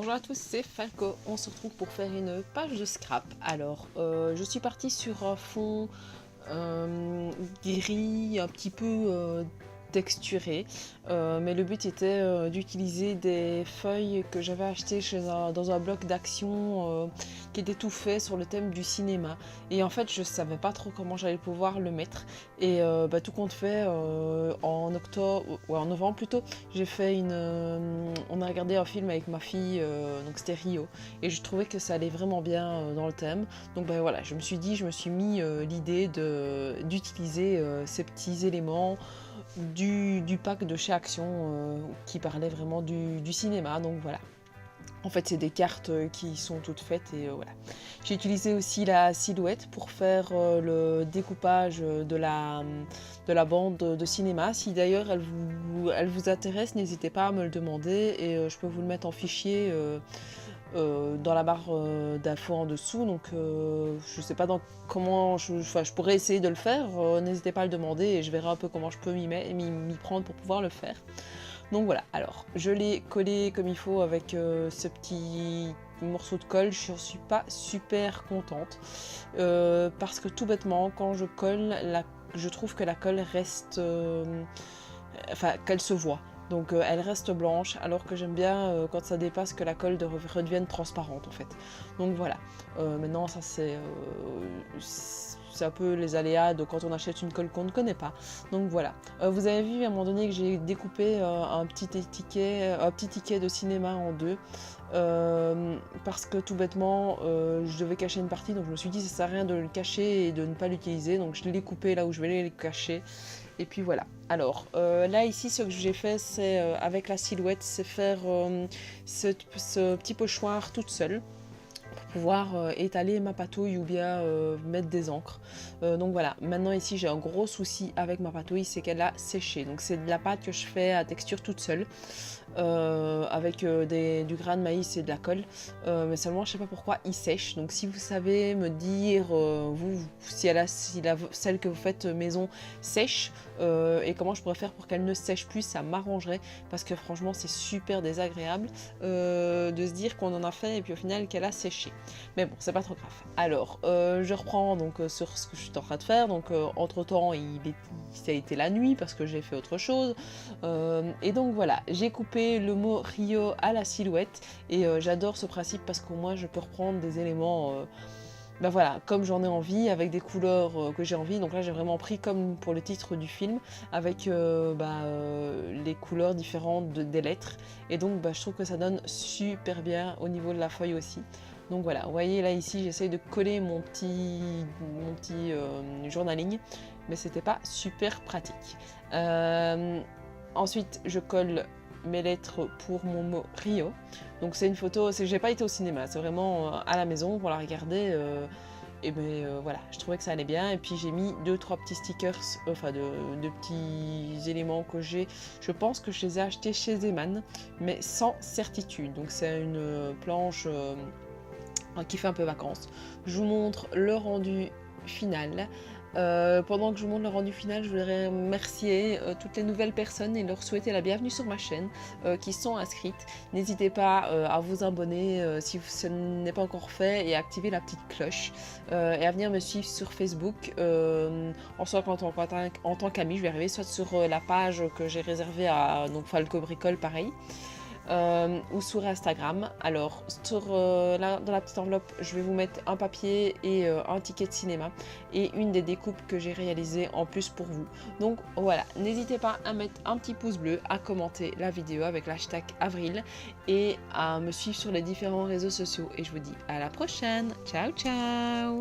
Bonjour à tous, c'est Falco. On se retrouve pour faire une page de scrap. Alors, je suis partie sur un fond gris, un petit peu texturé, mais le but était d'utiliser des feuilles que j'avais achetées dans un bloc d'action qui était tout fait sur le thème du cinéma. Et en fait, je savais pas trop comment j'allais pouvoir le mettre. Et tout compte fait, en octobre, ouais, en novembre plutôt, j'ai fait on a regardé un film avec ma fille, donc c'était Rio, et je trouvais que ça allait vraiment bien dans le thème. Donc voilà, je me suis mis l'idée d'utiliser ces petits éléments du pack de chez Action qui parlait vraiment du cinéma. Donc voilà. En fait, c'est des cartes qui sont toutes faites et voilà. J'ai utilisé aussi la silhouette pour faire le découpage de la bande de cinéma. Si d'ailleurs elle vous intéresse, n'hésitez pas à me le demander et je peux vous le mettre en fichier dans la barre d'infos en dessous. Donc je sais pas comment je pourrais essayer de le faire. N'hésitez pas à le demander et je verrai un peu comment je peux m'y prendre pour pouvoir le faire. Donc voilà, alors je l'ai collé comme il faut avec ce petit morceau de colle. Je ne suis pas super contente parce que tout bêtement, quand je colle, je trouve que la colle reste, qu'elle se voit. Donc elle reste blanche, alors que j'aime bien quand ça dépasse que la colle redevienne transparente en fait. Donc voilà, maintenant ça c'est un peu les aléas de quand on achète une colle qu'on ne connaît pas. Donc voilà. Vous avez vu à un moment donné que j'ai découpé un petit ticket de cinéma en deux. Parce que tout bêtement je devais cacher une partie, donc je me suis dit ça sert à rien de le cacher et de ne pas l'utiliser, donc je l'ai coupé là où je vais le cacher. Et puis voilà. Alors là ici ce que j'ai fait c'est avec la silhouette, c'est faire ce petit pochoir toute seule pour pouvoir étaler ma patouille ou bien mettre des encres. Donc voilà, maintenant ici j'ai un gros souci avec ma patouille, c'est qu'elle a séché. Donc c'est de la pâte que je fais à texture toute seule. Avec du grain de maïs et de la colle, mais seulement je sais pas pourquoi il sèche. Donc si vous savez me dire si celle que vous faites maison sèche et comment je pourrais faire pour qu'elle ne sèche plus, ça m'arrangerait parce que franchement c'est super désagréable de se dire qu'on en a fait et puis au final qu'elle a séché. Mais bon, c'est pas trop grave. Alors je reprends donc sur ce que je suis en train de faire. Donc entre temps ça a été la nuit parce que j'ai fait autre chose et donc voilà, j'ai coupé le mot Rio à la silhouette et j'adore ce principe parce qu'au moins je peux reprendre des éléments voilà, comme j'en ai envie, avec des couleurs que j'ai envie. Donc là j'ai vraiment pris comme pour le titre du film avec les couleurs différentes des lettres et donc je trouve que ça donne super bien au niveau de la feuille aussi. Donc voilà, vous voyez là ici j'essaye de coller mon petit journaling, mais c'était pas super pratique. Ensuite je colle mes lettres pour mon mot Rio. Donc c'est une photo, j'ai pas été au cinéma, c'est vraiment à la maison pour la regarder. Voilà, je trouvais que ça allait bien. Et puis j'ai mis 2-3 petits stickers, de petits éléments que j'ai. Je pense que je les ai achetés chez Zeman, mais sans certitude. Donc c'est une planche qui fait un peu vacances. Je vous montre le rendu final. Pendant que je vous montre le rendu final, je voudrais remercier toutes les nouvelles personnes et leur souhaiter la bienvenue sur ma chaîne qui sont inscrites. N'hésitez pas à vous abonner si ce n'est pas encore fait et à activer la petite cloche et à venir me suivre sur Facebook soit en tant qu'ami. Je vais arriver soit sur la page que j'ai réservée à Falco Bricole pareil. Ou sur Instagram. Alors dans la petite enveloppe je vais vous mettre un papier et un ticket de cinéma et une des découpes que j'ai réalisées en plus pour vous. Donc voilà, n'hésitez pas à mettre un petit pouce bleu, à commenter la vidéo avec l'hashtag avril et à me suivre sur les différents réseaux sociaux et je vous dis à la prochaine. Ciao ciao.